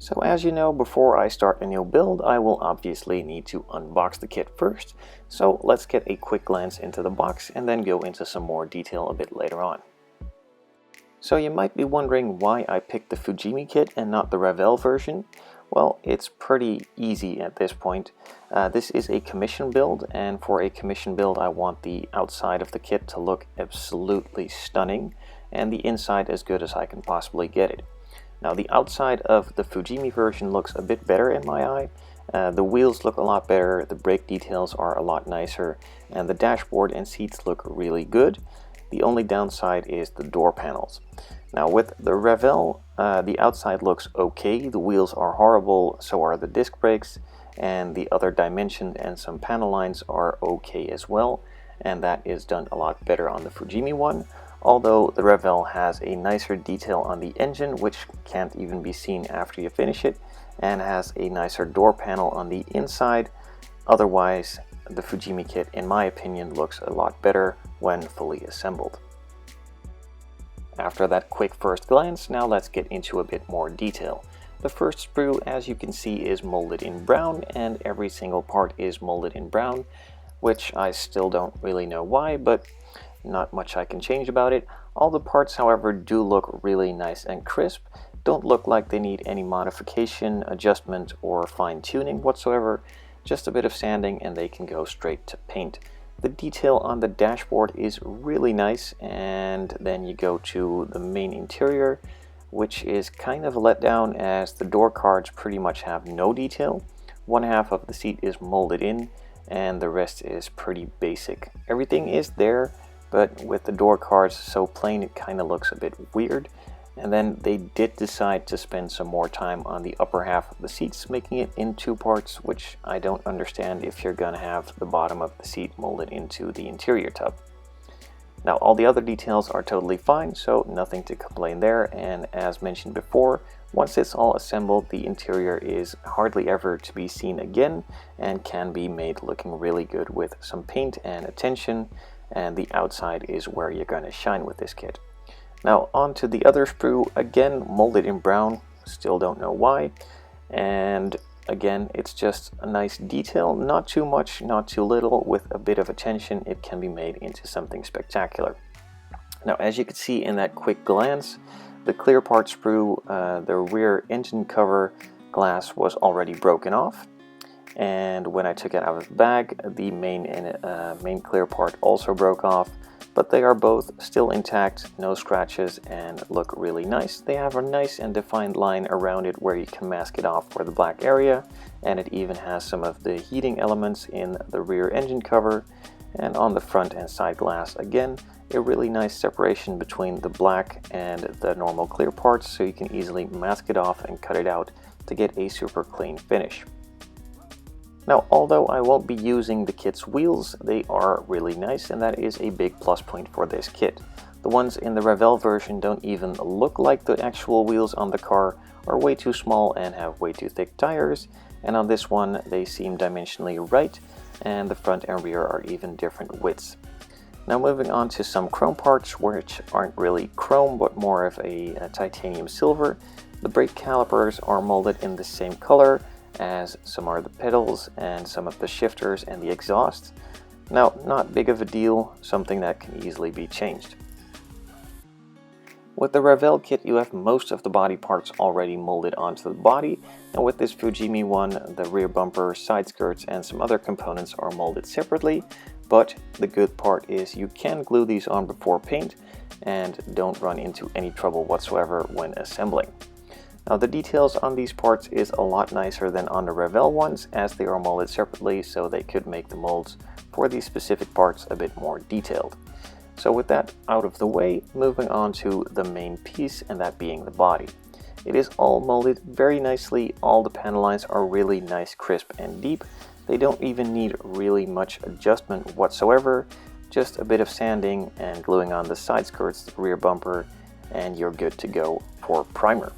So as you know, before I start a new build, I will obviously need to unbox the kit first. So let's get a quick glance into the box and then go into some more detail a bit later on. So you might be wondering why I picked the Fujimi kit and not the Revell version. Well, it's pretty easy at this point. This is a commission build, and for a commission build I want the outside of the kit to look absolutely stunning and the inside as good as I can possibly get it. Now the outside of the Fujimi version looks a bit better in my eye. The wheels look a lot better, the brake details are a lot nicer, and the dashboard and seats look really good. The only downside is the door panels. Now with the Revell, the outside looks okay, the wheels are horrible, so are the disc brakes, and the other dimension and some panel lines are okay as well, and that is done a lot better on the Fujimi one. Although the Revell has a nicer detail on the engine, which can't even be seen after you finish it, and has a nicer door panel on the inside. Otherwise, the Fujimi kit, in my opinion, looks a lot better when fully assembled. After that quick first glance, now let's get into a bit more detail. The first sprue, as you can see, is molded in brown, and every single part is molded in brown, which I still don't really know why, but not much I can change about it. All the parts, however, do look really nice and crisp, don't look like they need any modification, adjustment, or fine-tuning whatsoever. Just a bit of sanding and they can go straight to paint. The detail on the dashboard is really nice, and then you go to the main interior, which is kind of a letdown as the door cards pretty much have no detail. One half of the seat is molded in and the rest is pretty basic. Everything is there, but with the door cards so plain it kind of looks a bit weird. And then they did decide to spend some more time on the upper half of the seats, making it in two parts, which I don't understand if you're gonna have the bottom of the seat molded into the interior tub. Now all the other details are totally fine, so nothing to complain there, and as mentioned before, once it's all assembled, the interior is hardly ever to be seen again and can be made looking really good with some paint and attention, and the outside is where you're gonna shine with this kit. Now on to the other sprue, again molded in brown, still don't know why, and again it's just a nice detail, not too much, not too little. With a bit of attention it can be made into something spectacular. Now as you can see in that quick glance, the clear part sprue, the rear engine cover glass was already broken off, and when I took it out of the bag, the main clear part also broke off. But they are both still intact, no scratches, and look really nice. They have a nice and defined line around it where you can mask it off for the black area, and it even has some of the heating elements in the rear engine cover. And on the front and side glass, again, a really nice separation between the black and the normal clear parts, so you can easily mask it off and cut it out to get a super clean finish. Now, although I won't be using the kit's wheels, they are really nice, and that is a big plus point for this kit. The ones in the Revell version don't even look like the actual wheels on the car, are way too small and have way too thick tires, and on this one they seem dimensionally right, and the front and rear are even different widths. Now moving on to some chrome parts, which aren't really chrome but more of a titanium silver. The brake calipers are molded in the same color, as some are the pedals and some of the shifters and the exhaust. Now, not big of a deal, something that can easily be changed. With the Revell kit you have most of the body parts already molded onto the body, and with this Fujimi one, the rear bumper, side skirts and some other components are molded separately, but the good part is you can glue these on before paint and don't run into any trouble whatsoever when assembling. Now the details on these parts is a lot nicer than on the Revell ones, as they are molded separately, so they could make the molds for these specific parts a bit more detailed. So with that out of the way, moving on to the main piece, and that being the body. It is all molded very nicely, all the panel lines are really nice, crisp and deep. They don't even need really much adjustment whatsoever, just a bit of sanding and gluing on the side skirts, the rear bumper, and you're good to go for primer.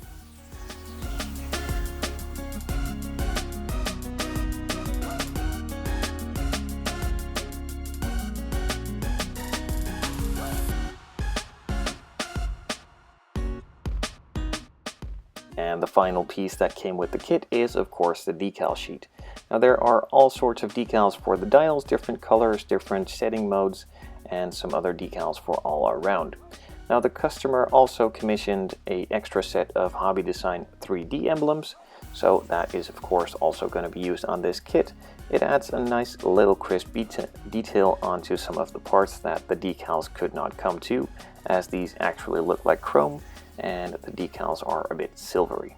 And the final piece that came with the kit is, of course, the decal sheet. Now there are all sorts of decals for the dials, different colors, different setting modes, and some other decals for all around. Now the customer also commissioned an extra set of Hobby Design 3D emblems, so that is of course also going to be used on this kit. It adds a nice little crisp detail onto some of the parts that the decals could not come to, as these actually look like chrome and the decals are a bit silvery.